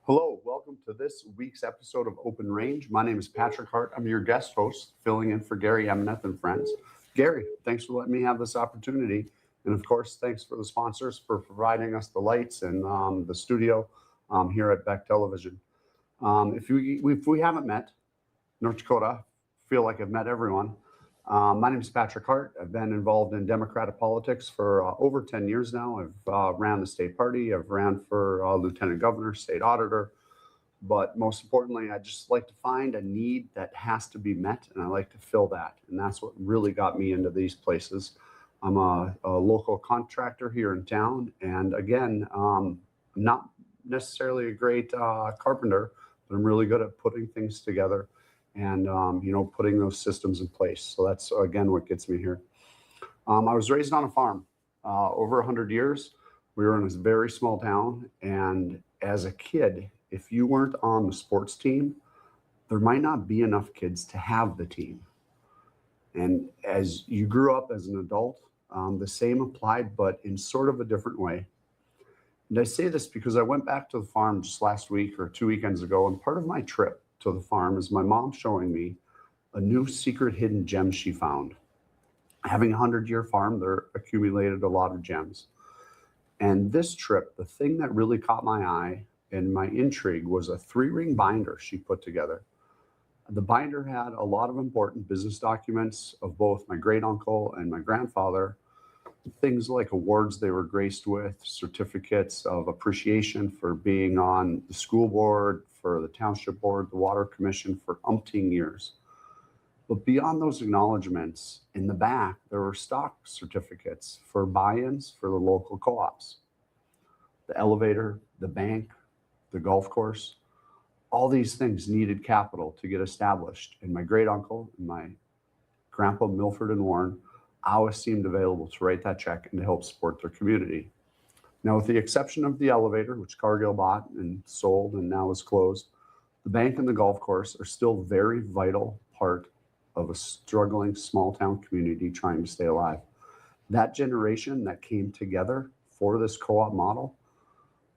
Hello, welcome to this week's episode of Open Range. My name is Patrick Hart. I'm your guest host, filling in for Gary Emineth and friends. Gary, thanks for letting me have this opportunity. And of course, thanks for the sponsors for providing us the lights and the studio here at Beck Television. If we haven't met, North Dakota, feel like I've met everyone. My name is Patrick Hart. I've been involved in Democratic politics for over 10 years now. I've ran the state party. I've ran for lieutenant governor, state auditor. But most importantly, I just like to find a need that has to be met, and I like to fill that. And that's what really got me into these places. I'm a local contractor here in town. And again, I'm not necessarily a great carpenter, but I'm really good at putting things together and, putting those systems in place. So that's, again, what gets me here. I was raised on a farm over 100 years. We were in a very small town. And as a kid, if you weren't on the sports team, there might not be enough kids to have the team. And as you grew up as an adult, the same applied, but in sort of a different way. And I say this because I went back to the farm just last week or 2 weekends ago, and part of my trip to the farm is my mom showing me a new secret hidden gem she found. Having a 100-year farm, there accumulated a lot of gems. And this trip, the thing that really caught my eye and my intrigue was a 3-ring binder she put together. The binder had a lot of important business documents of both my great uncle and my grandfather, things like awards they were graced with, certificates of appreciation for being on the school board, for the township board, the water commission for umpteen years. But beyond those acknowledgments, in the back, there were stock certificates for buy-ins for the local co-ops. The elevator, the bank, the golf course, all these things needed capital to get established. And my great uncle and my grandpa Milford and Warren always seemed available to write that check and to help support their community. Now, with the exception of the elevator, which Cargill bought and sold and now is closed, the bank and the golf course are still very vital part of a struggling small town community trying to stay alive. That generation that came together for this co-op model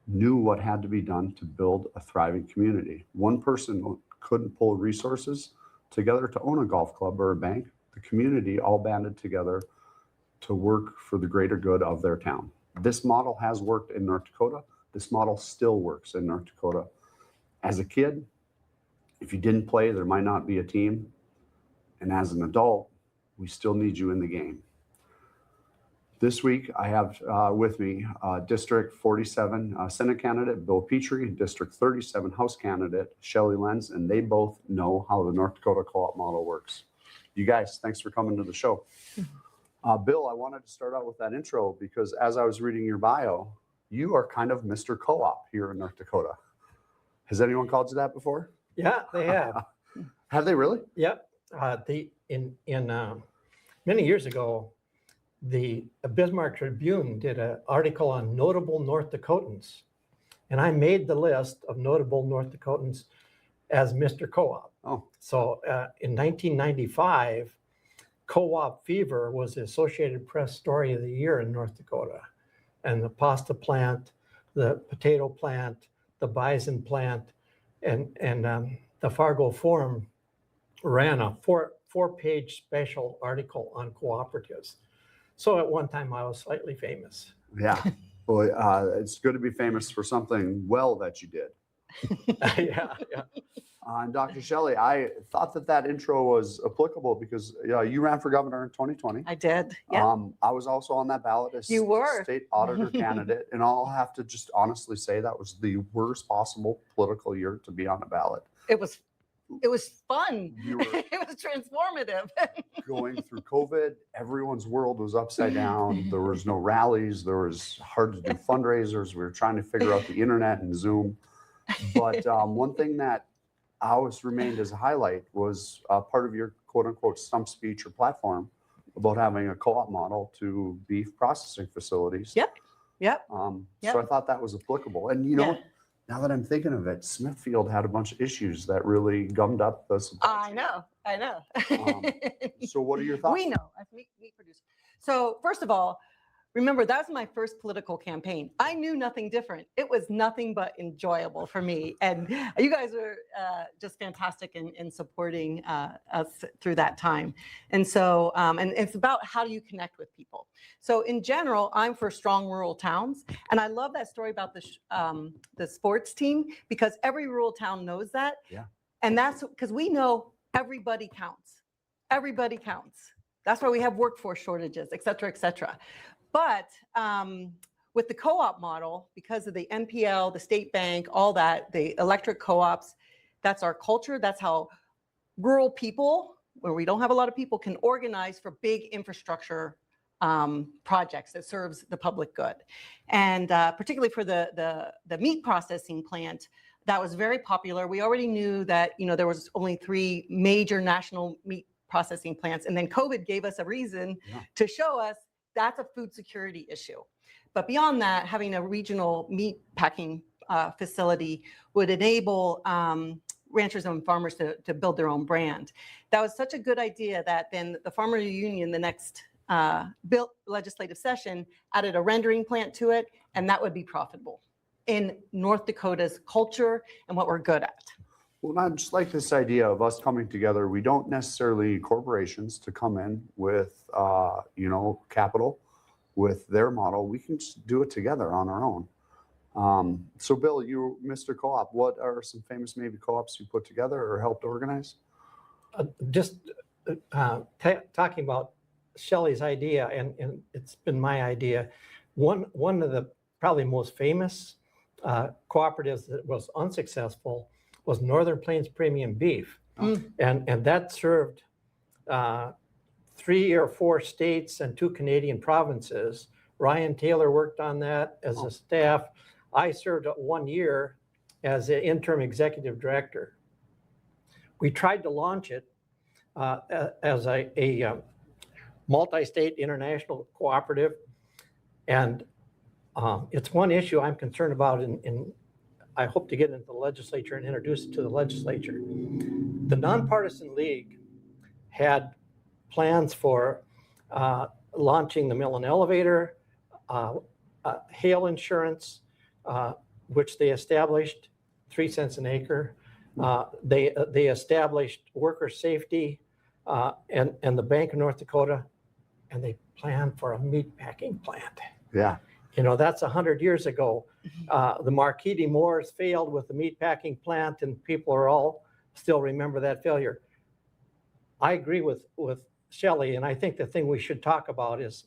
knew what had to be done to build a thriving community. One person couldn't pull resources together to own a golf club or a bank. The community all banded together to work for the greater good of their town. This model has worked in North Dakota. This model still works in North Dakota. As a kid, if you didn't play, there might not be a team. And as an adult, we still need you in the game. This week, I have with me District 47 Senate candidate Bill Patrie and District 37 House candidate Shelley Lenz, and they both know how the North Dakota co-op model works. You guys, thanks for coming to the show. Bill, I wanted to start out with that intro because as I was reading your bio, you are kind of Mr. Co-op here in North Dakota. Has anyone called you that before? Yeah, they have. Have they really? Yep. Many years ago, the Bismarck Tribune did an article on notable North Dakotans, and I made the list of notable North Dakotans as Mr. Co-op. Oh. So in 1995, Co-op Fever was the Associated Press Story of the Year in North Dakota. And the pasta plant, the potato plant, the bison plant, and the Fargo Forum ran a four-page special article on cooperatives. So at one time I was slightly famous. Yeah. Well, it's good to be famous for something well that you did. Yeah. And Dr. Shelley, I thought that intro was applicable because you ran for governor in 2020. I did. Yeah. I was also on that ballot as You were. state auditor candidate, and I'll have to just honestly say that was the worst possible political year to be on a ballot. It was fun. You were It was transformative. going through COVID. Everyone's world was upside down. There was no rallies. There was hard to do fundraisers. We were trying to figure out the internet and Zoom. But one thing that always remained as a highlight was part of your quote unquote stump speech or platform about having a co-op model to beef processing facilities. Yep. So I thought that was applicable. And now that I'm thinking of it, Smithfield had a bunch of issues that really gummed up the supply chain. I know. So what are your thoughts? We know as meat producer. So first of all, Remember, that was my first political campaign. I knew nothing different. It was nothing but enjoyable for me. And you guys are just fantastic in supporting us through that time. And so, and it's about how do you connect with people. So in general, I'm for strong rural towns. And I love that story about the sports team, because every rural town knows that. Yeah. And that's because we know everybody counts. Everybody counts. That's why we have workforce shortages, et cetera, et cetera. But with the co-op model, because of the NPL, the state bank, all that, the electric co-ops, that's our culture. That's how rural people, where we don't have a lot of people, can organize for big infrastructure projects that serves the public good. And particularly for the meat processing plant, that was very popular. We already knew that, you know, there was only 3 major national meat processing plants. And then COVID gave us a reason to show us that's a food security issue. But beyond that, having a regional meat packing facility would enable ranchers and farmers to build their own brand. That was such a good idea that then the Farmer Union, the next bill legislative session, added a rendering plant to it, and that would be profitable in North Dakota's culture and what we're good at. Well, I just like this idea of us coming together. We don't necessarily need corporations to come in with, capital with their model. We can just do it together on our own. So Bill, you, Mr. Co-op, what are some famous maybe co-ops you put together or helped organize? Talking about Shelley's idea, and it's been my idea. One of the probably most famous cooperatives that was unsuccessful was Northern Plains Premium Beef. And that served 3 or 4 states and 2 Canadian provinces. Ryan Taylor worked on that as a staff. I served 1 year as an interim executive director. We tried to launch it as a multi-state international cooperative. And it's one issue I'm concerned about, in I hope to get into the legislature and introduce it to the legislature. The Nonpartisan League had plans for launching the mill and elevator, hail insurance, which they established, 3 cents an acre. They established worker safety and the Bank of North Dakota, and they planned for a meat packing plant. Yeah. You know, that's 100 years ago. The Marquis de Moors failed with the meatpacking plant, and people are all still remember that failure. I agree with Shelley, and I think the thing we should talk about is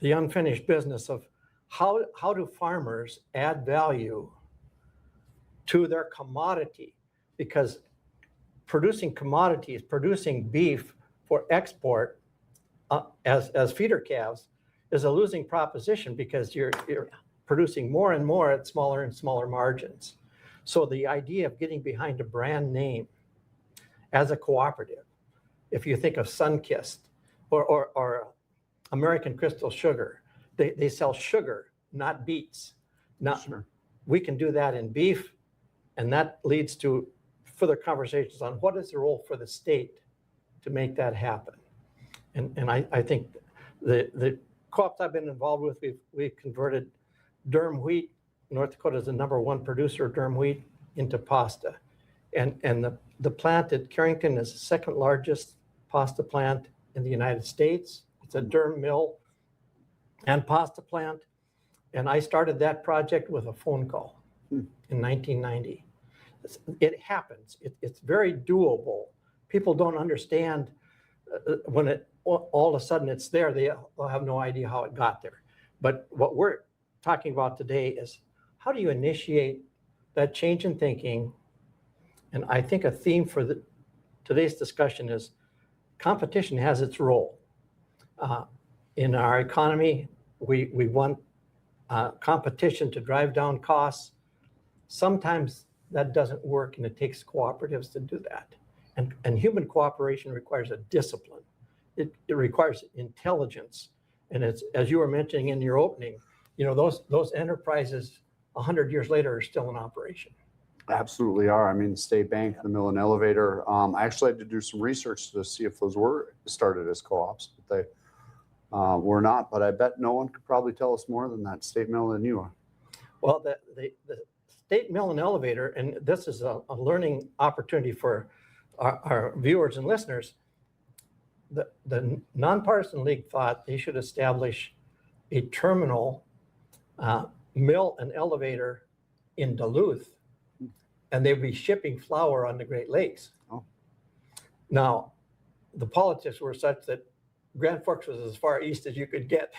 the unfinished business of how do farmers add value to their commodity? Because producing commodities, producing beef for export as feeder calves is a losing proposition, because you're producing more and more at smaller and smaller margins. So the idea of getting behind a brand name as a cooperative, if you think of Sunkist or American Crystal Sugar, they sell sugar, not beets. Now, Sure. We can do that in beef, and that leads to further conversations on what is the role for the state to make that happen. And I think the co-ops I've been involved with, we've converted durum wheat. North Dakota is the #1 producer of durum wheat into pasta. And the plant at Carrington is the 2nd largest pasta plant in the United States. It's a durum mill and pasta plant. And I started that project with a phone call in 1990. It happens. It's very doable. People don't understand when it all of a sudden it's there, they'll have no idea how it got there. But what we're talking about today is how do you initiate that change in thinking? And I think a theme for today's discussion is competition has its role. In our economy, we want competition to drive down costs. Sometimes that doesn't work, and it takes cooperatives to do that. And human cooperation requires a discipline. It requires intelligence. And it's, as you were mentioning in your opening, you know, those enterprises 100 years later are still in operation. Absolutely are. I mean, the state bank, the mill and elevator. I actually had to do some research to see if those were started as co-ops, but We're not, but I bet no one could probably tell us more than that state mill than you are. Well, the state mill and elevator, and this is a learning opportunity for our viewers and listeners. The nonpartisan league thought they should establish a terminal mill and elevator in Duluth, and they'd be shipping flour on the Great Lakes. Oh. Now, the politics were such that Grand Forks was as far east as you could get,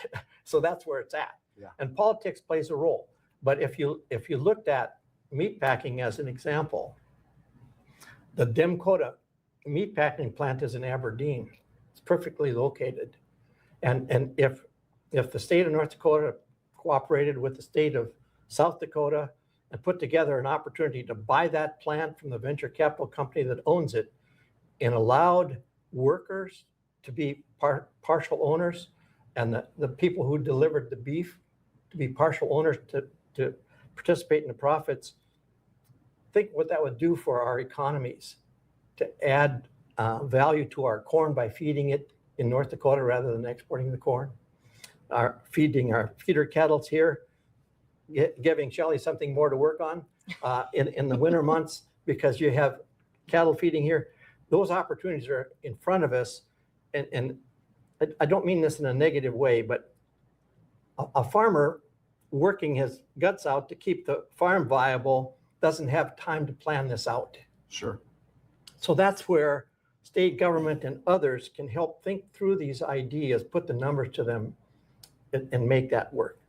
so that's where it's at. Yeah. And politics plays a role. But if you looked at meatpacking as an example, the Dem-NPL meatpacking plant is in Aberdeen. It's perfectly located, and if the state of North Dakota cooperated with the state of South Dakota and put together an opportunity to buy that plant from the venture capital company that owns it, and allowed workers to be partial owners, and the people who delivered the beef to be partial owners to participate in the profits, think what that would do for our economies, to add value to our corn by feeding it in North Dakota rather than exporting the corn, feeding our feeder cattle here, giving Shelley something more to work on in the winter months because you have cattle feeding here. Those opportunities are in front of us. And I don't mean this in a negative way, but a farmer working his guts out to keep the farm viable doesn't have time to plan this out. Sure. So that's where state government and others can help think through these ideas, put the numbers to them, and make that work.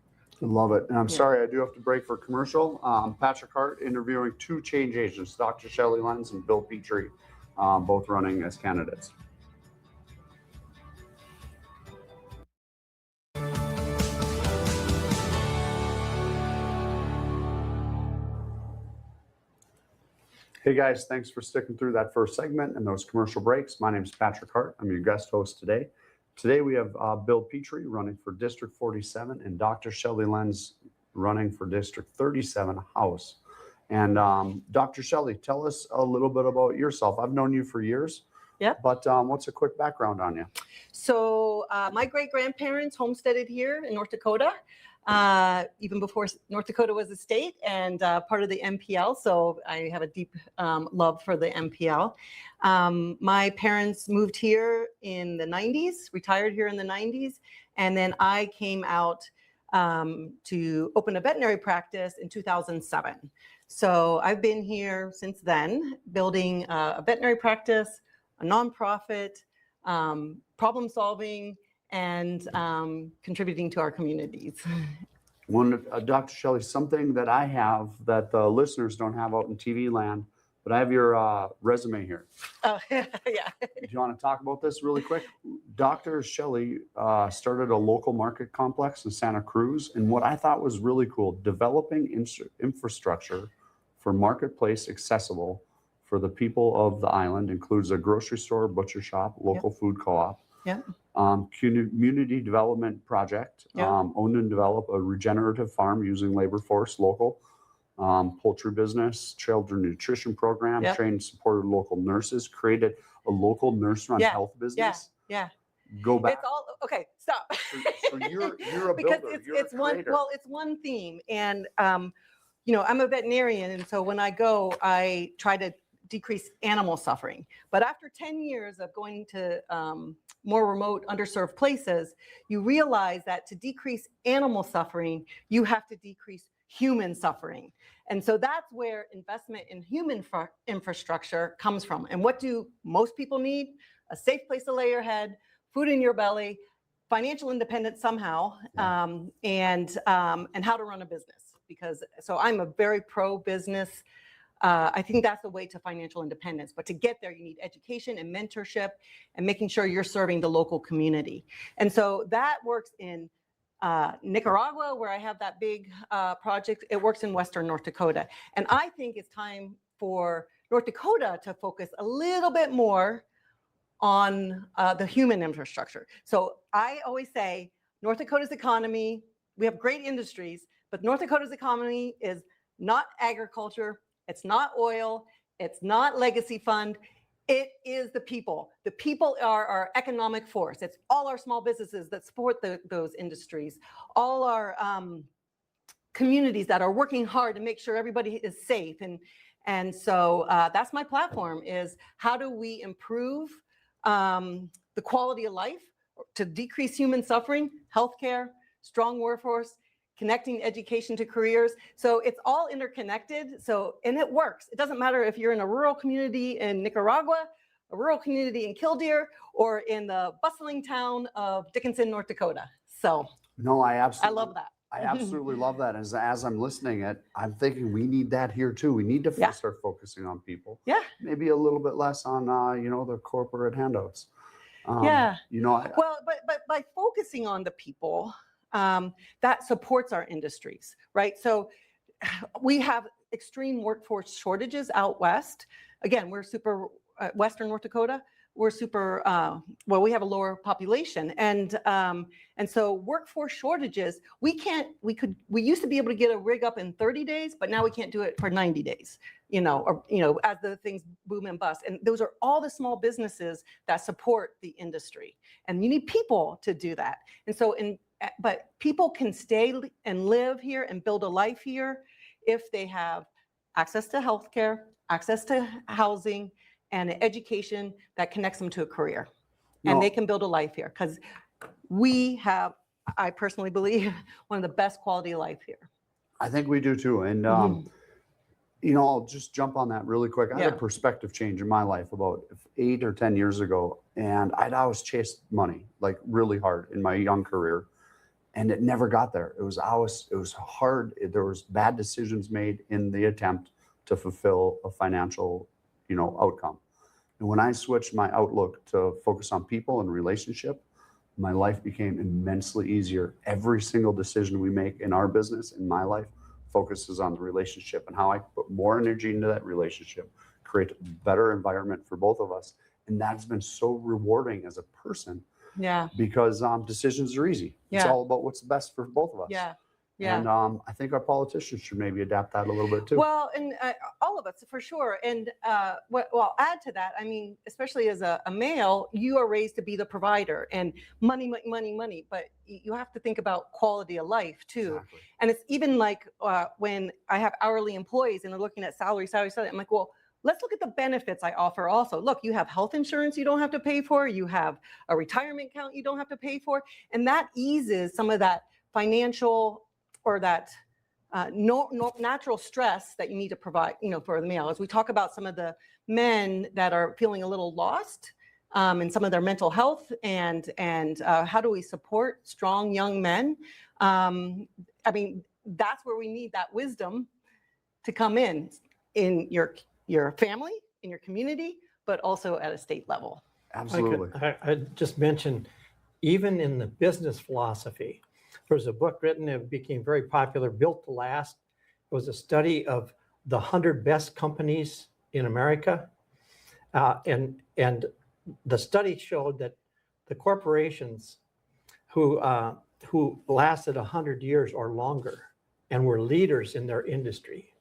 I love it. And I'm sorry, I do have to break for commercial. Patrick Hart interviewing two change agents, Dr. Shelley Lenz and Bill Patrie, both running as candidates. Hey guys, thanks for sticking through that first segment and those commercial breaks. My name is Patrick Hart. I'm your guest host today. Today we have Bill Patrie running for District 47 and Dr. Shelley Lenz running for District 37 House. And Dr. Shelley, tell us a little bit about yourself. I've known you for years. Yep. But what's a quick background on you? So my great-grandparents homesteaded here in North Dakota, even before North Dakota was a state and part of the NPL. So I have a deep love for the NPL. My parents moved here in the 90s, retired here in the 90s. And then I came out to open a veterinary practice in 2007. So I've been here since then, building a veterinary practice, a nonprofit, problem solving, and contributing to our communities. Dr. Shelley, something that I have that the listeners don't have out in TV land, but I have your resume here. Oh, yeah. Do you want to talk about this really quick? Dr. Shelley started a local market complex in Santa Cruz, and what I thought was really cool, developing infrastructure for marketplace accessible for the people of the island, includes a grocery store, butcher shop, local food co-op, community development project, own and develop a regenerative farm using labor force local, poultry business, children nutrition program, trained and supported local nurses, created a local nurse-run health business. Go back. It's all okay. Stop. So you're a because builder. it's one. Well, it's one theme, and you know, I'm a veterinarian, and so when I go, I try to decrease animal suffering. But after 10 years of going to more remote, underserved places, you realize that to decrease animal suffering, you have to decrease human suffering. And so that's where investment in human infrastructure comes from. And what do most people need? A safe place to lay your head, food in your belly, financial independence somehow, and how to run a business. Because so I'm a very pro-business. I think that's the way to financial independence. But to get there, you need education and mentorship and making sure you're serving the local community. And so that works in Nicaragua, where I have that big project. It works in Western North Dakota. And I think it's time for North Dakota to focus a little bit more on the human infrastructure. So I always say North Dakota's economy, we have great industries, but North Dakota's economy is not agriculture. It's not oil. It's not legacy fund. It is the people. The people are our economic force. It's all our small businesses that support those industries, all our communities that are working hard to make sure everybody is safe. And so that's my platform, is how do we improve the quality of life to decrease human suffering, healthcare, strong workforce, connecting education to careers. So it's all interconnected. So, and it works. It doesn't matter if you're in a rural community in Nicaragua, a rural community in Killdeer, or in the bustling town of Dickinson, North Dakota. So No, I I love that. I absolutely love that. As I'm listening I'm thinking we need that here too. We need to Yeah. start focusing on people. Yeah. Maybe a little bit less on, the corporate handouts. Yeah. Well, but by focusing on the people, that supports our industries, right? So we have extreme workforce shortages out west. Again, we're super Western North Dakota. We're super we have a lower population, and so workforce shortages. We used to be able to get a rig up in 30 days, but now we can't do it for 90 days. As the things boom and bust. And those are all the small businesses that support the industry, and you need people to do that. And so but people can stay and live here and build a life here if they have access to healthcare, access to housing, and an education that connects them to a career. And they can build a life here, because we have, I personally believe, one of the best quality of life here. I think we do too. And, I'll just jump on that really quick. I had a perspective change in my life about 8 or 10 years ago. And I'd always chased money, like really hard in my young career. And it never got there. It was hard. There was bad decisions made in the attempt to fulfill a financial, outcome. And when I switched my outlook to focus on people and relationship, my life became immensely easier. Every single decision we make in our business, in my life, focuses on the relationship and how I put more energy into that relationship, create a better environment for both of us. And that's been so rewarding as a person. Yeah. Because decisions are easy. It's all about what's best for both of us. Yeah. Yeah. And I think our politicians should maybe adapt that a little bit too. Well, and all of us for sure. And I'll add to that. I mean, especially as a male, you are raised to be the provider, and money. But you have to think about quality of life too. Exactly. And it's even like when I have hourly employees and they're looking at salary. I'm like, well, let's look at the benefits I offer also. Look, you have health insurance you don't have to pay for. You have a retirement account you don't have to pay for. And that eases some of that financial or that natural stress that you need to provide, for the male. As we talk about some of the men that are feeling a little lost in some of their mental health, and how do we support strong young men? I mean, that's where we need that wisdom to come in your family, in your community, but also at a state level. Absolutely. I just mentioned, even in the business philosophy, there was a book written, it became very popular, Built to Last. It was a study of the 100 best companies in America. And the study showed that the corporations who lasted 100 years or longer and were leaders in their industry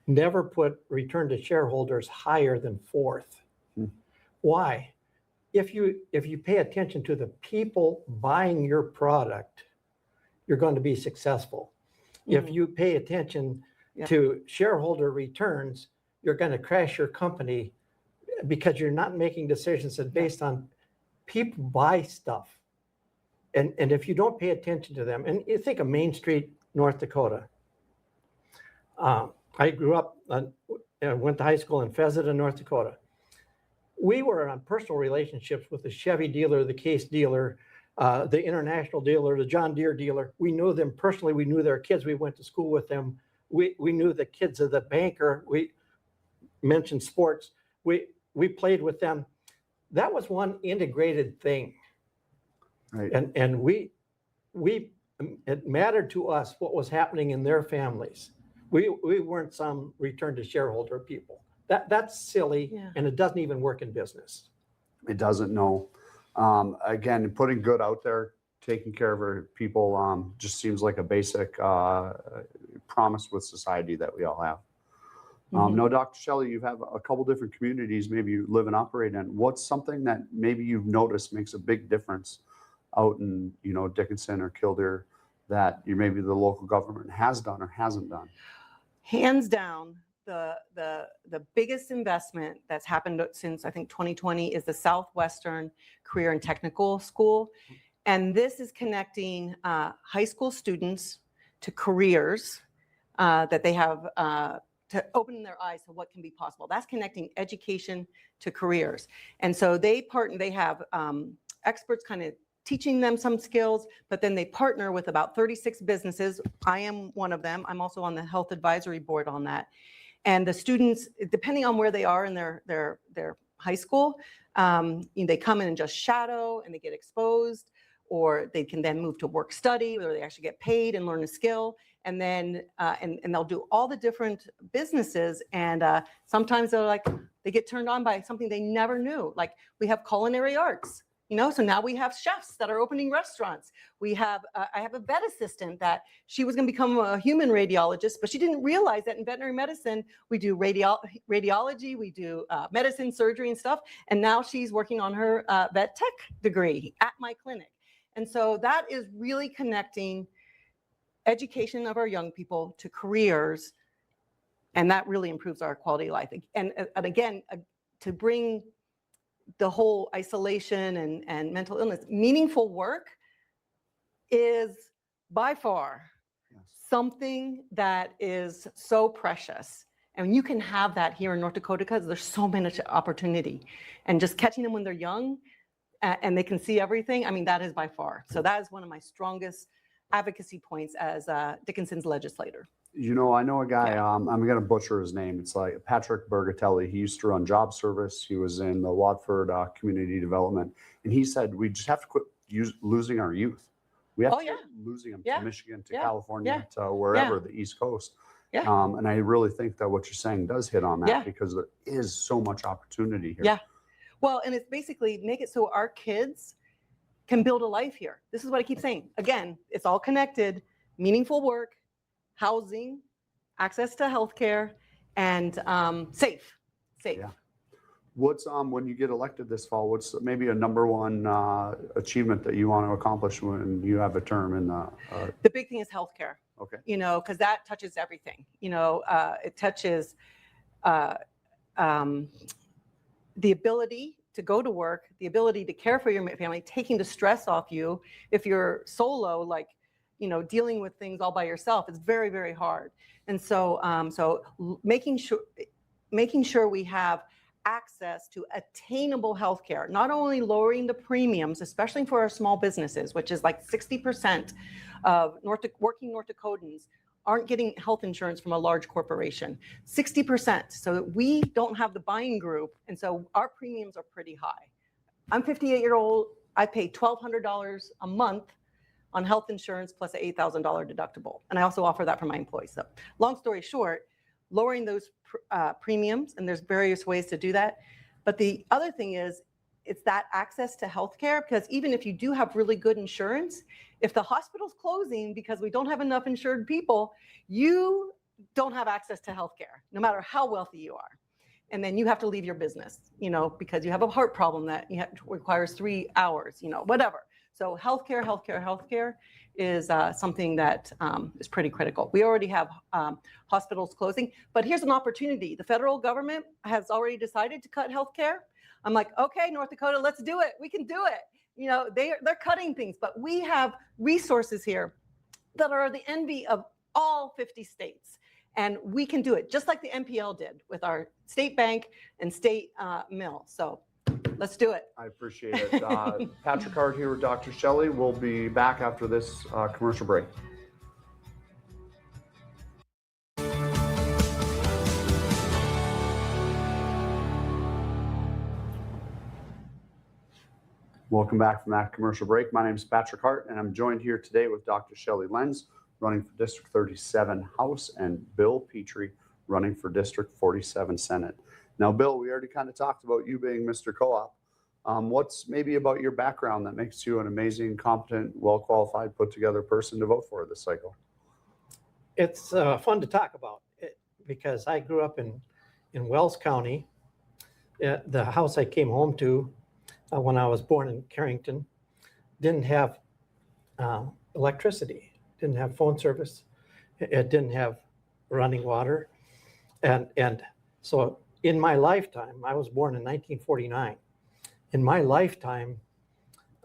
never put return to shareholders higher than fourth. Why? If you pay attention to the people buying your product, you're going to be successful. If you pay attention to shareholder returns, you're going to crash your company, because you're not making decisions that based on people buy stuff. And if you don't pay attention to them, and you think of Main Street, North Dakota. I grew up, went to high school in Pheasant, North Dakota. We were on personal relationships with the Chevy dealer, the Case dealer, the International dealer, the John Deere dealer. We knew them personally. We knew their kids. We went to school with them. We knew the kids of the banker. We mentioned sports. We played with them. That was one integrated thing. Right. And it mattered to us what was happening in their families. We weren't some return to shareholder people. That's silly, and it doesn't even work in business. It doesn't, no. Again, putting good out there, taking care of our people just seems like a basic promise with society that we all have. Now, Dr. Shelley, you have a couple different communities maybe you live and operate in. What's something that maybe you've noticed makes a big difference out in, Dickinson or Kildare that maybe the local government has done or hasn't done? Hands down, the biggest investment that's happened since I think 2020 is the Southwestern Career and Technical School. And this is connecting high school students to careers that they have to open their eyes to what can be possible. That's connecting education to careers. And so they have experts kind of teaching them some skills, but then they partner with about 36 businesses. I am one of them. I'm also on the health advisory board on that. And the students, depending on where they are in their high school, they come in and just shadow and they get exposed, or they can then move to work study, or they actually get paid and learn a skill. And then and they'll do all the different businesses. And sometimes they get turned on by something they never knew. Like we have culinary arts. So now we have chefs that are opening restaurants. We have, I have a vet assistant that she was going to become a human radiologist, but she didn't realize that in veterinary medicine, we do radiology, we do medicine, surgery and stuff. And now she's working on her vet tech degree at my clinic. And so that is really connecting education of our young people to careers. And that really improves our quality of life. And again, to bring the whole isolation and mental illness, meaningful work is by far something that is so precious. And you can have that here in North Dakota because there's so much opportunity. And just catching them when they're young and they can see everything, I mean, that is by far. So that is one of my strongest advocacy points as Dickinson's legislator. I know a guy, I'm going to butcher his name. It's like Patrick Bergatelli. He used to run job service. He was in the Watford community development. And he said, we just have to quit losing our youth. We have to quit losing them to Michigan, to California, to wherever, the East Coast. And I really think that what you're saying does hit on that because there is so much opportunity here. Yeah. Well, and it's basically make it so our kids can build a life here. This is what I keep saying. Again, it's all connected, meaningful work, housing, access to healthcare, and safe. Yeah. What's when you get elected this fall? What's maybe a number one achievement that you want to accomplish when you have a term in the? The big thing is healthcare. Okay. Because that touches everything. It touches the ability to go to work, the ability to care for your family, taking the stress off you. If you're solo, like, dealing with things all by yourself is very, very hard. And so, making sure we have access to attainable healthcare, not only lowering the premiums, especially for our small businesses, which is like 60% of working North Dakotans aren't getting health insurance from a large corporation, 60%. So we don't have the buying group. And so our premiums are pretty high. I'm 58-year-old. I pay $1,200 a month on health insurance plus an $8,000 deductible. And I also offer that for my employees. So long story short, lowering those premiums, and there's various ways to do that. But the other thing is, it's that access to healthcare, because even if you do have really good insurance, if the hospital's closing because we don't have enough insured people, you don't have access to healthcare, no matter how wealthy you are. And then you have to leave your business, because you have a heart problem that requires 3 hours, whatever. So healthcare is something that is pretty critical. We already have hospitals closing, but here's an opportunity. The federal government has already decided to cut healthcare. I'm like, okay, North Dakota, let's do it. We can do it. They're cutting things, but we have resources here that are the envy of all 50 states. And we can do it, just like the NPL did with our state bank and state mill. So let's do it. I appreciate it. Patrick Hart here with Dr. Shelley. We'll be back after this commercial break. Welcome back from that commercial break. My name is Patrick Hart, and I'm joined here today with Dr. Shelley Lenz, running for District 37 House, and Bill Patrie, running for District 47 Senate. Now, Bill, we already kind of talked about you being Mr. Co-op. What's maybe about your background that makes you an amazing, competent, well-qualified, put-together person to vote for this cycle? It's fun to talk about. because I grew up in Wells County. The house I came home to when I was born in Carrington didn't have electricity, didn't have phone service. It didn't have running water. And so in my lifetime, I was born in 1949. In my lifetime,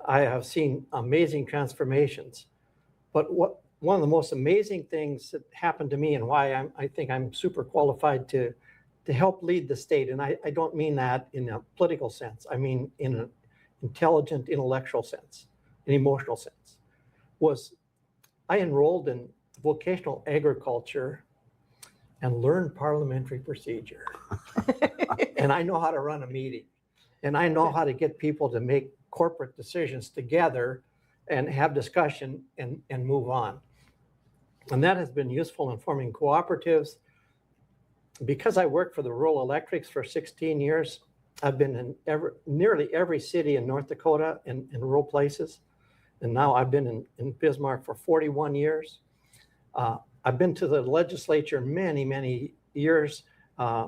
I have seen amazing transformations. But one of the most amazing things that happened to me and why I think I'm super qualified to help lead the state, and I don't mean that in a political sense, I mean in an intelligent, intellectual sense, an emotional sense, was I enrolled in vocational agriculture and learned parliamentary procedure. And I know how to run a meeting. And I know how to get people to make corporate decisions together and have discussion and move on. And that has been useful in forming cooperatives. Because I worked for the rural electrics for 16 years, I've been in nearly every city in North Dakota in rural places. And now I've been in Bismarck for 41 years. I've been to the legislature many, many years. I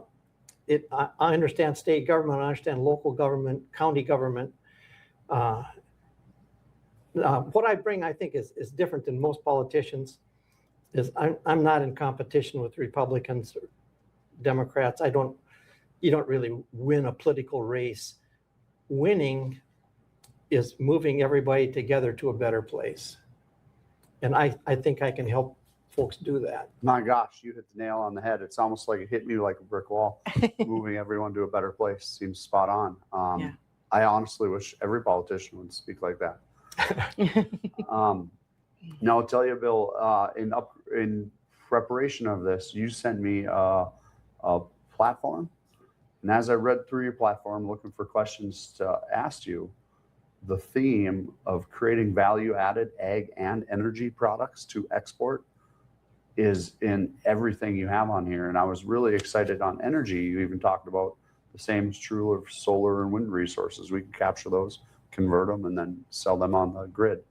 understand state government, I understand local government, county government. What I bring, I think, is different than most politicians. Is I'm not in competition with Republicans or Democrats. You don't really win a political race. Winning is moving everybody together to a better place. And I think I can help folks do that. My gosh, you hit the nail on the head. It's almost like it hit me like a brick wall. Moving everyone to a better place seems spot on. Yeah. I honestly wish every politician would speak like that. Now I'll tell you, Bill, in preparation of this, you sent me a platform. And as I read through your platform, looking for questions to ask you, the theme of creating value-added ag and energy products to export is in everything you have on here. And I was really excited on energy. You even talked about the same is true of solar and wind resources. We can capture those, convert them, and then sell them on the grid.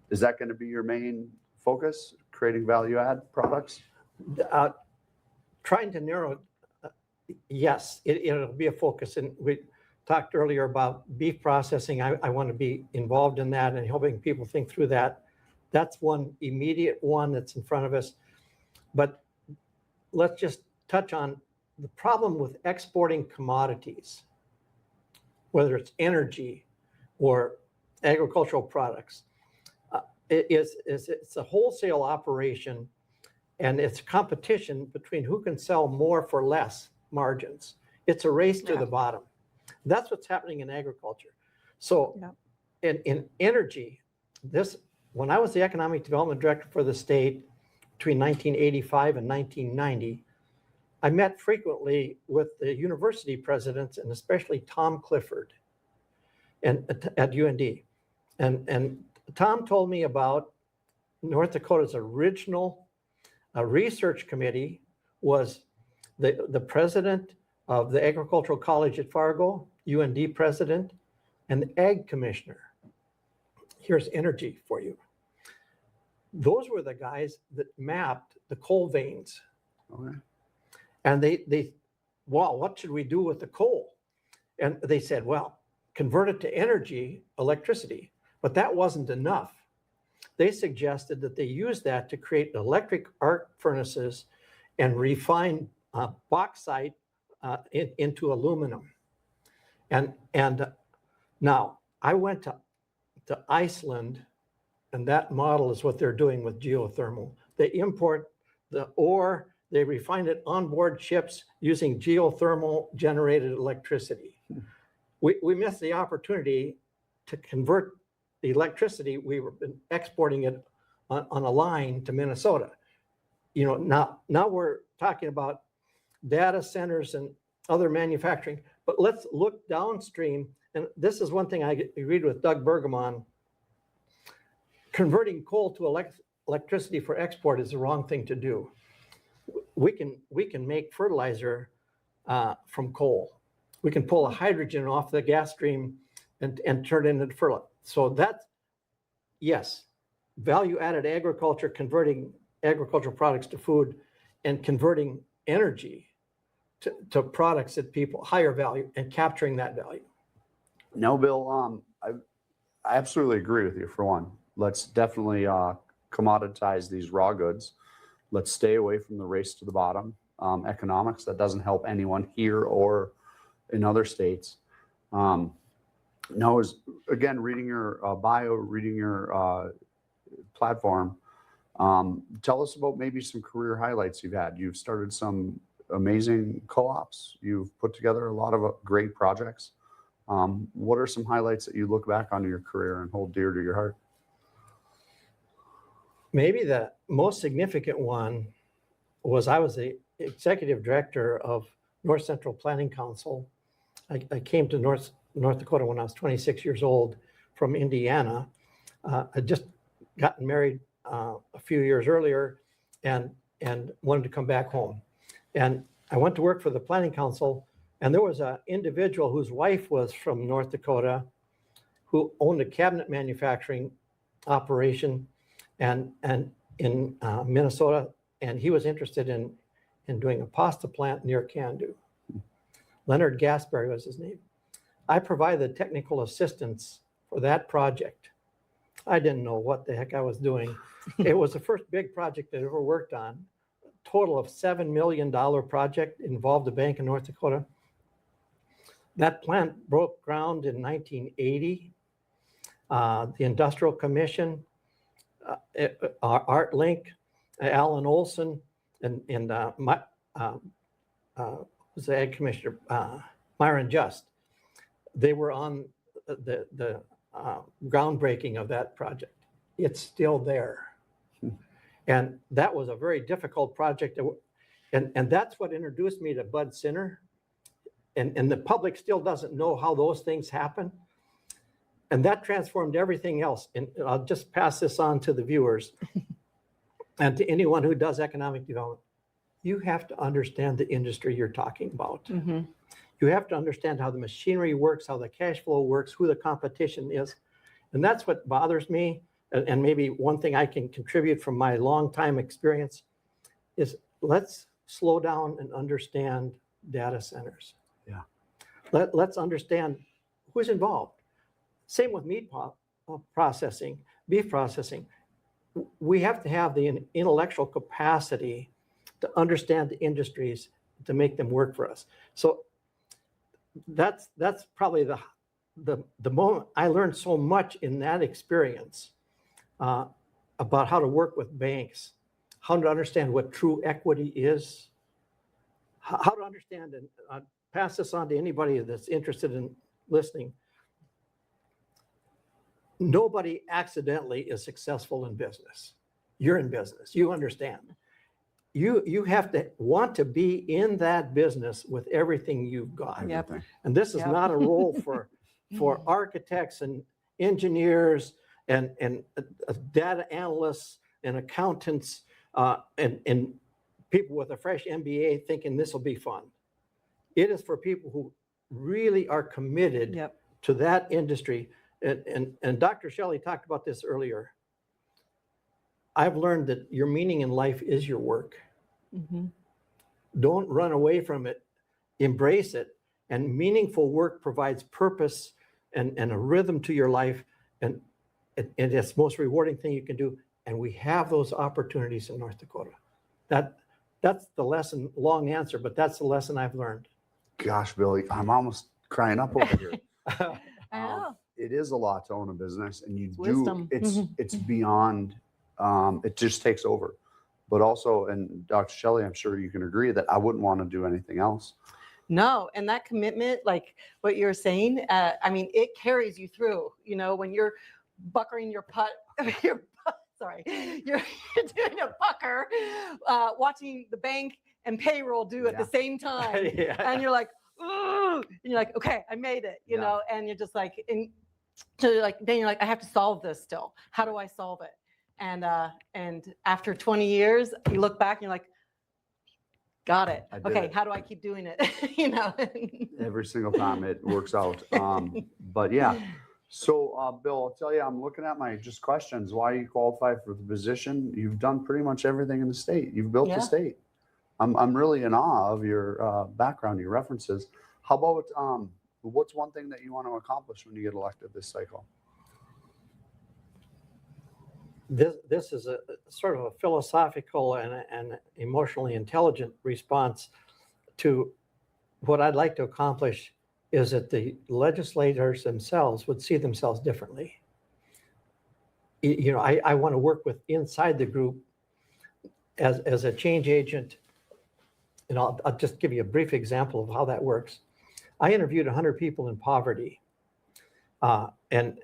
Is that going to be your main focus, creating value-add products? Trying to narrow, yes, it'll be a focus. And we talked earlier about beef processing. I want to be involved in that and helping people think through that. That's one immediate one that's in front of us. But let's just touch on the problem with exporting commodities, whether it's energy or agricultural products. It's a wholesale operation, and it's competition between who can sell more for less margins. It's a race to the bottom. That's what's happening in agriculture. So in energy, when I was the economic development director for the state between 1985 and 1990, I met frequently with the university presidents and especially Tom Clifford at UND. And Tom told me about North Dakota's original research committee was the president of the Agricultural College at Fargo, UND president, and the ag commissioner. Here's energy for you. Those were the guys that mapped the coal veins. Okay. And well, what should we do with the coal? And they said, well, convert it to energy, electricity. But that wasn't enough. They suggested that they use that to create electric arc furnaces and refine bauxite into aluminum. And now I went to Iceland, and that model is what they're doing with geothermal. They import the ore, they refine it on board ships using geothermal generated electricity. We missed the opportunity to convert the electricity. We were exporting it on a line to Minnesota. Now we're talking about data centers and other manufacturing, but let's look downstream. And this is one thing I agreed with Doug Bergamon. Converting coal to electricity for export is the wrong thing to do. We can make fertilizer from coal. We can pull the hydrogen off the gas stream and turn it into fertilizer. So that's, yes, value-added agriculture, converting agricultural products to food and converting energy to products that people higher value and capturing that value. No, Bill, I absolutely agree with you. For one, let's definitely commoditize these raw goods. Let's stay away from the race to the bottom economics. That doesn't help anyone here or in other states. No, is again, reading your bio, reading your platform, tell us about maybe some career highlights you've had. You've started some amazing co-ops. You've put together a lot of great projects. What are some highlights that you look back on in your career and hold dear to your heart? Maybe the most significant one was I was the executive director of North Central Planning Council. I came to North Dakota when I was 26 years old from Indiana. I'd just gotten married a few years earlier and wanted to come back home. And I went to work for the Planning Council, and there was an individual whose wife was from North Dakota who owned a cabinet manufacturing operation and in Minnesota, and he was interested in doing a pasta plant near Candu. Leonard Gasberry was his name. I provided technical assistance for that project. I didn't know what the heck I was doing. It was the first big project I ever worked on. Total of $7 million project, involved the Bank of North Dakota. That plant broke ground in 1980. The Industrial Commission, Art Link, Alan Olson, and was the Ag Commissioner, Myron Just. They were on the groundbreaking of that project. It's still there. And that was a very difficult project. And that's what introduced me to Bud Sinner. And the public still doesn't know how those things happen. And that transformed everything else. And I'll just pass this on to the viewers and to anyone who does economic development. You have to understand the industry you're talking about. Mm-hmm. You have to understand how the machinery works, how the cash flow works, who the competition is. And that's what bothers me. And maybe one thing I can contribute from my long time experience is let's slow down and understand data centers. Yeah. Let's understand who's involved. Same with meat processing, beef processing. We have to have the intellectual capacity to understand the industries to make them work for us. So that's probably the moment I learned so much in that experience about how to work with banks, how to understand what true equity is, how to understand, and pass this on to anybody that's interested in listening. Nobody accidentally is successful in business. You're in business, you understand. You have to want to be in that business with everything you've got. Yep. And this is not a role for architects and engineers and data analysts and accountants and people with a fresh MBA thinking this will be fun. It is for people who really are committed Yep. to that industry. And Dr. Shelley talked about this earlier. I've learned that your meaning in life is your work. Mm-hmm. Don't run away from it. Embrace it. And meaningful work provides purpose and a rhythm to your life. And it's the most rewarding thing you can do. And we have those opportunities in North Dakota. That's the lesson, long answer, but that's the lesson I've learned. Gosh, Billy, I'm almost crying up over here. I know. It is a lot to own a business, and you do. Wisdom. It's beyond. It just takes over. But also, and Dr. Shelley, I'm sure you can agree that I wouldn't want to do anything else. No, and that commitment, like what you're saying, I mean, it carries you through. You know, when you're buckering your you're doing a pucker, watching the bank and payroll do at the same time, Yeah. and you're like, ooh, and you're like, okay, I made it, you know, and you're just like, then you're like, I have to solve this still. How do I solve it? And after 20 years, you look back and you're like, got it. Okay, how do I keep doing it? You know, Every single time it works out. But yeah. So, Bill, I'll tell you, I'm looking at my just questions. Why you qualified for the position? You've done pretty much everything in the state. You've built the state. I'm really in awe of your background, your references. How about what's one thing that you want to accomplish when you get elected this cycle? This is a sort of a philosophical and emotionally intelligent response to what I'd like to accomplish is that the legislators themselves would see themselves differently. You know, I want to work with inside the group as a change agent. And I'll just give you a brief example of how that works. I interviewed 100 people in poverty, and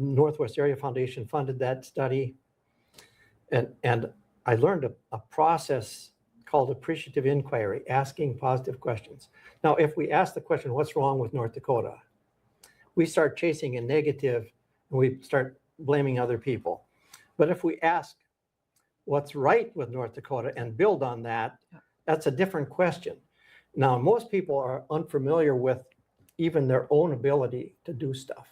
Northwest Area Foundation funded that study. And I learned a process called appreciative inquiry, asking positive questions. Now, if we ask the question, what's wrong with North Dakota? We start chasing a negative and we start blaming other people. But if we ask what's right with North Dakota and build on that, that's a different question. Now, most people are unfamiliar with even their own ability to do stuff.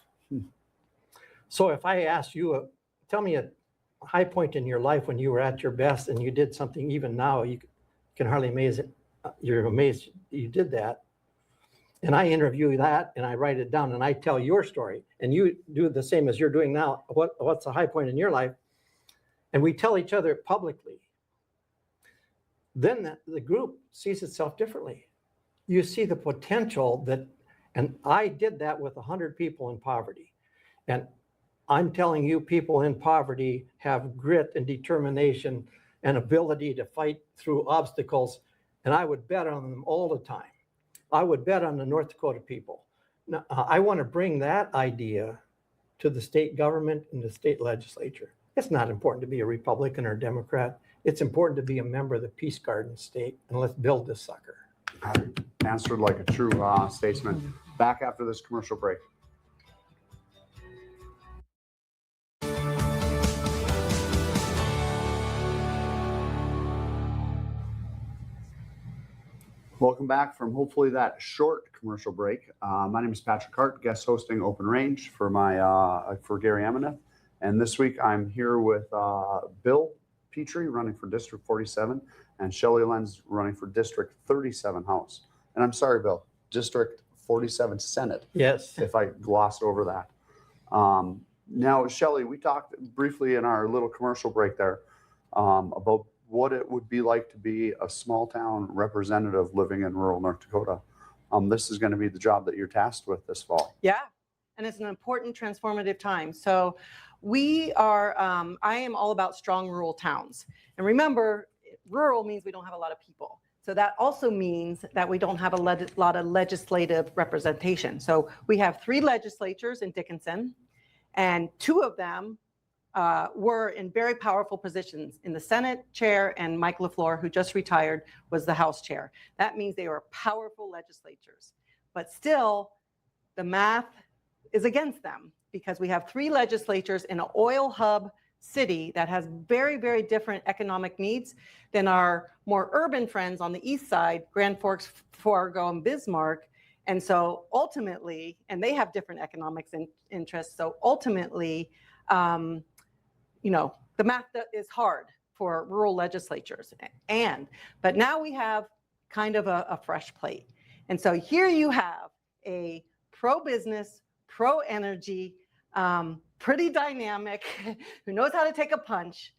So if I ask you, tell me a high point in your life when you were at your best and you did something even now, you can hardly amaze it. You're amazed you did that. And I interview that and I write it down and I tell your story and you do the same as you're doing now. What's the high point in your life? And we tell each other publicly. Then the group sees itself differently. You see the potential that, and I did that with 100 people in poverty. And I'm telling you, people in poverty have grit and determination and ability to fight through obstacles. And I would bet on them all the time. I would bet on the North Dakota people. Now, I want to bring that idea to the state government and the state legislature. It's not important to be a Republican or Democrat. It's important to be a member of the Peace Garden state, and let's build this sucker. Answered like a true statesman. Back after this commercial break. Welcome back from hopefully that short commercial break. My name is Patrick Hart, guest hosting Open Range for for Gary Ameneth. And this week I'm here with Bill Patrie running for District 47 and Shelley Lenz running for District 37 House. And I'm sorry, Bill, District 47 Senate. Yes. If I glossed over that. Now, Shelley, we talked briefly in our little commercial break there about what it would be like to be a small town representative living in rural North Dakota. This is going to be the job that you're tasked with this fall. Yeah, and it's an important transformative time. So we are, I am all about strong rural towns. And remember, rural means we don't have a lot of people. So that also means that we don't have a lot of legislative representation. So we have 3 legislatures in Dickinson, and 2 of them were in very powerful positions in the Senate chair, and Mike LaFleur, who just retired, was the House chair. That means they were powerful legislatures. But still, the math is against them because we have 3 legislatures in an oil hub city that has very, very different economic needs than our more urban friends on the east side, Grand Forks, Fargo, and Bismarck. And so ultimately, and they have different economics and interests. So ultimately, you know, the math is hard for rural legislatures. But now we have kind of a fresh plate. And so here you have a pro-business, pro-energy, pretty dynamic, who knows how to take a punch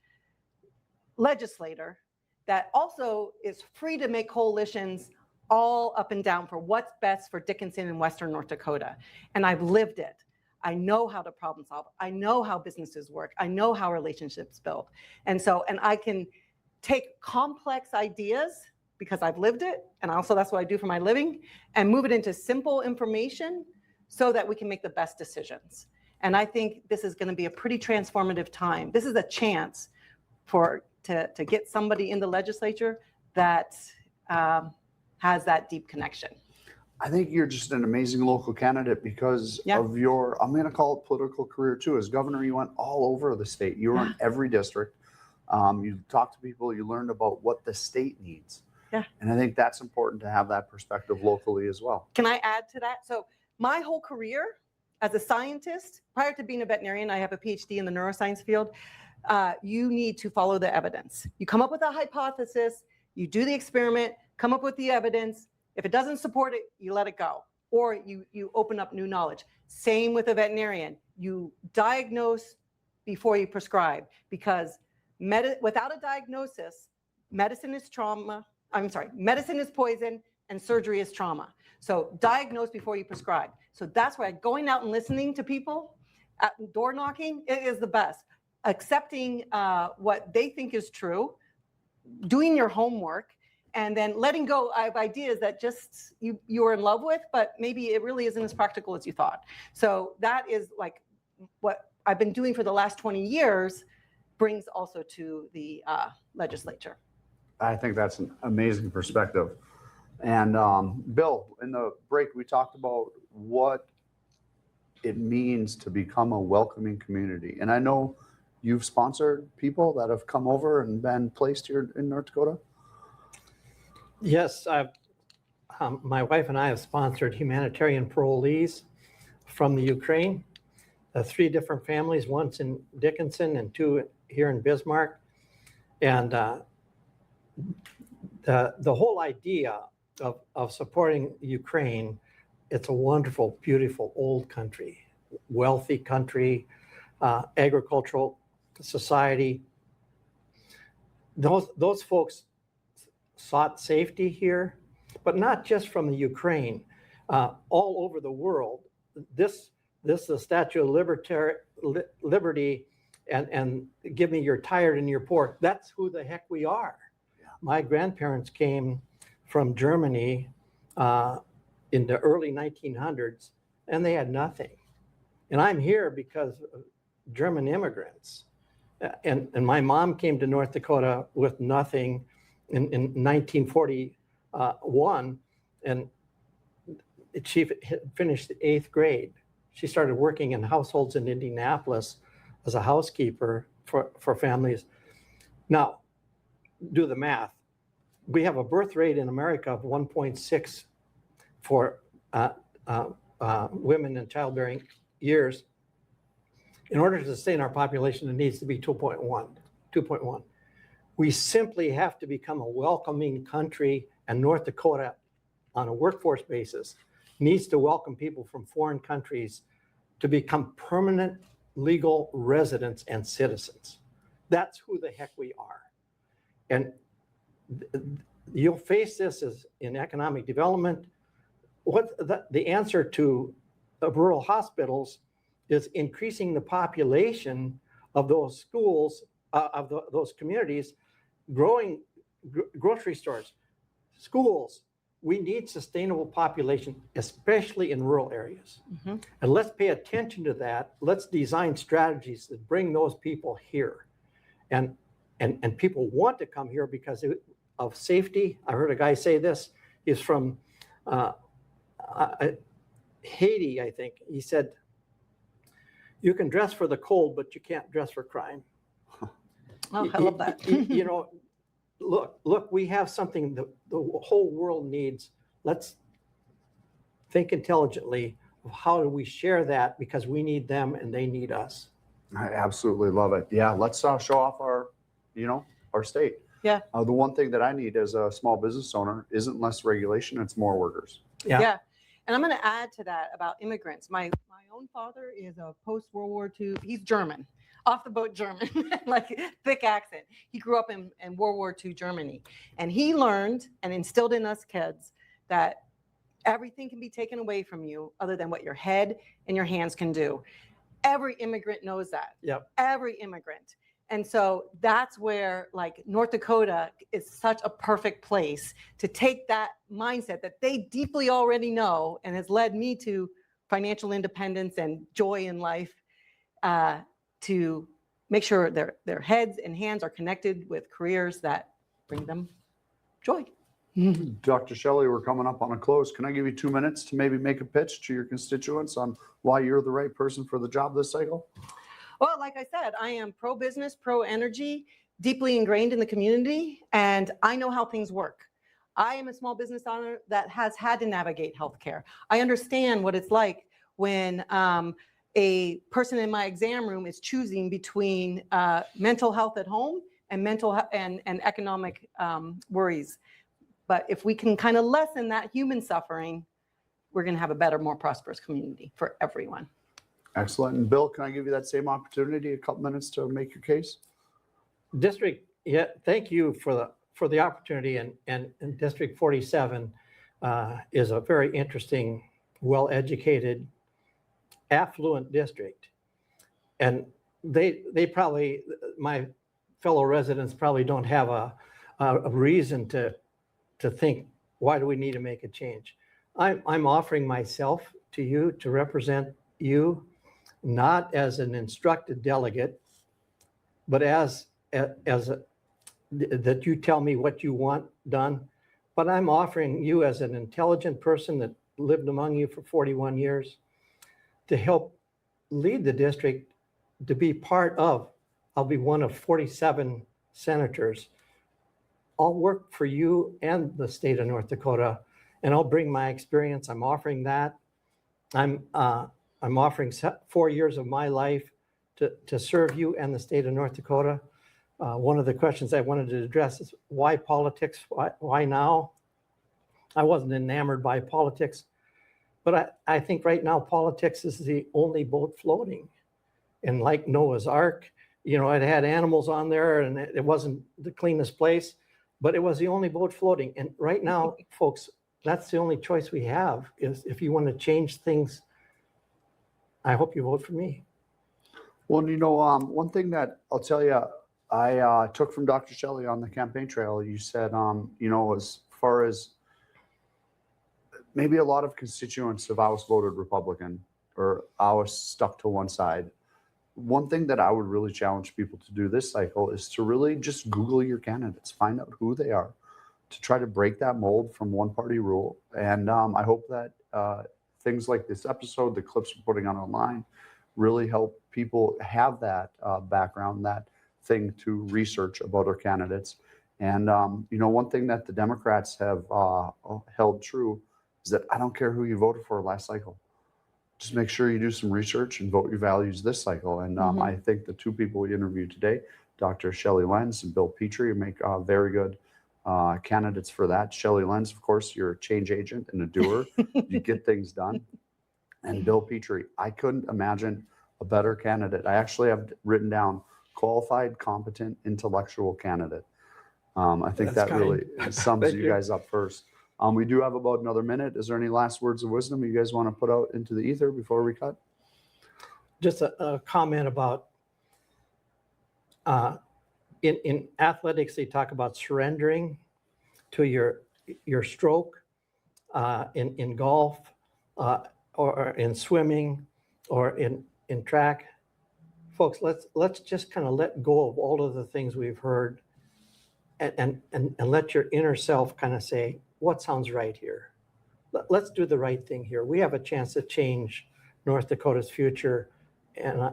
legislator that also is free to make coalitions all up and down for what's best for Dickinson and Western North Dakota. And I've lived it. I know how to problem solve. I know how businesses work. I know how relationships build. And I can take complex ideas because I've lived it, and also that's what I do for my living, and move it into simple information so that we can make the best decisions. And I think this is going to be a pretty transformative time. This is a chance to get somebody in the legislature that has that deep connection. I think you're just an amazing local candidate because of your, I'm going to call it political career too. As governor, you went all over the state. You were in every district. You talked to people, you learned about what the state needs. Yeah. And I think that's important to have that perspective locally as well. Can I add to that? So my whole career as a scientist, prior to being a veterinarian, I have a PhD in the neuroscience field. You need to follow the evidence. You come up with a hypothesis, You do the experiment, come up with the evidence. If it doesn't support it, you let it go, or you open up new knowledge. Same with a veterinarian. You diagnose before you prescribe, because without a diagnosis, medicine is poison and surgery is trauma. So diagnose before you prescribe. So that's why going out and listening to people, at door knocking, it is the best. Accepting what they think is true, doing your homework, and then letting go of ideas that just you are in love with, but maybe it really isn't as practical as you thought. So that is like what I've been doing for the last 20 years, brings also to the legislature. I think that's an amazing perspective. And Bill, in the break, we talked about what it means to become a welcoming community. And I know you've sponsored people that have come over and been placed here in North Dakota. Yes, my wife and I have sponsored humanitarian parolees from the Ukraine, 3 different families, once in Dickinson and 2 here in Bismarck. And the whole idea of supporting Ukraine, it's a wonderful, beautiful, old country, wealthy country, agricultural society. Those folks sought safety here, but not just from the Ukraine, all over the world. This is the Statue of Liberty, and give me your tired and your poor. That's who the heck we are. Yeah. My grandparents came from Germany in the early 1900s, and they had nothing. And I'm here because of German immigrants. And my mom came to North Dakota with nothing in 1941, and she finished the 8th grade. She started working in households in Indianapolis as a housekeeper for families. Now, do the math. We have a birth rate in America of 1.6 for women in childbearing years. In order to sustain our population, it needs to be 2.1. We simply have to become a welcoming country, and North Dakota, on a workforce basis, needs to welcome people from foreign countries to become permanent legal residents and citizens. That's who the heck we are. And you'll face this as in economic development. What the answer to rural hospitals is increasing the population of those schools, those communities, growing grocery stores, schools. We need sustainable population, especially in rural areas. Mm-hmm. And let's pay attention to that. Let's design strategies that bring those people here. And people want to come here because of safety. I heard a guy say this. He's from Haiti, I think. He said, you can dress for the cold, but you can't dress for crime. Oh, I love that. You know, look, we have something the whole world needs. Let's think intelligently of how do we share that, because we need them and they need us. I absolutely love it. Yeah, let's show off our state. Yeah. The one thing that I need as a small business owner isn't less regulation, it's more workers. Yeah. And I'm going to add to that about immigrants. My own father is a post-World War II, he's German, off the boat German, like thick accent. He grew up in World War II Germany. And he learned and instilled in us kids that everything can be taken away from you other than what your head and your hands can do. Every immigrant knows that. Yep. Every immigrant. And so that's where like North Dakota is such a perfect place to take that mindset that they deeply already know and has led me to financial independence and joy in life, to make sure their heads and hands are connected with careers that bring them joy. Dr. Shelley, we're coming up on a close. Can I give you 2 minutes to maybe make a pitch to your constituents on why you're the right person for the job this cycle? Well, like I said, I am pro-business, pro-energy, deeply ingrained in the community, and I know how things work. I am a small business owner that has had to navigate healthcare. I understand what it's like when a person in my exam room is choosing between mental health at home, and and economic worries. But if we can kind of lessen that human suffering, we're going to have a better, more prosperous community for everyone. Excellent. And Bill, can I give you that same opportunity, a couple minutes to make your case? District, yeah, thank you for the opportunity. And District 47 is a very interesting, well-educated, affluent district. And they probably, my fellow residents probably don't have a reason to think, why do we need to make a change? I'm offering myself to you to represent you, not as an instructed delegate, but that you tell me what you want done. But I'm offering you as an intelligent person that lived among you for 41 years to help lead the district, to be part of, I'll be one of 47 senators. I'll work for you and the state of North Dakota, and I'll bring my experience. I'm offering that. I'm offering 4 years of my life to serve you and the state of North Dakota. One of the questions I wanted to address is why politics? Why now? I wasn't enamored by politics, but I think right now politics is the only boat floating. And like Noah's Ark, you know, it had animals on there and it wasn't the cleanest place, but it was the only boat floating. And right now, folks, that's the only choice we have, is if you want to change things, I hope you vote for me. Well, you know, one thing that I'll tell you, I took from Dr. Shelley on the campaign trail, you said, you know, as far as maybe a lot of constituents have always voted Republican or always stuck to one side. One thing that I would really challenge people to do this cycle is to really just Google your candidates, find out who they are, to try to break that mold from one party rule. And I hope that things like this episode, the clips we're putting on online, really help people have that background, that thing to research about our candidates. And, you know, one thing that the Democrats have held true is that I don't care who you voted for last cycle. Just make sure you do some research and vote your values this cycle. And I think the two people we interviewed today, Dr. Shelley Lenz and Bill Patrie, make very good candidates for that. Shelley Lenz, of course, you're a change agent and a doer. You get things done. And Bill Patrie, I couldn't imagine a better candidate. I actually have written down qualified, competent, intellectual candidate. I think That's that really sums Thank you you. guys up first. We do have about another minute. Is there any last words of wisdom you guys want to put out into the ether before we cut? Just a comment about, in athletics, they talk about surrendering to your stroke, in golf, or in swimming, or in track. Folks, let's just kind of let go of all of the things we've heard and let your inner self kind of say, what sounds right here? Let's do the right thing here. We have a chance to change North Dakota's future, and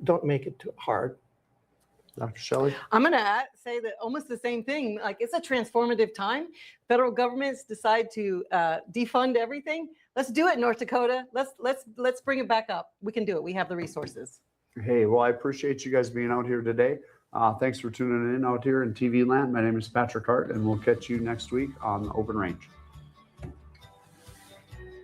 don't make it too hard. Dr. Shelley? I'm going to say that almost the same thing. Like, it's a transformative time. Federal governments decide to defund everything. Let's do it, North Dakota. Let's bring it back up. We can do it. We have the resources. Hey, well, I appreciate you guys being out here today. Thanks for tuning in out here in TV land. My name is Patrick Hart, and we'll catch you next week on Open Range.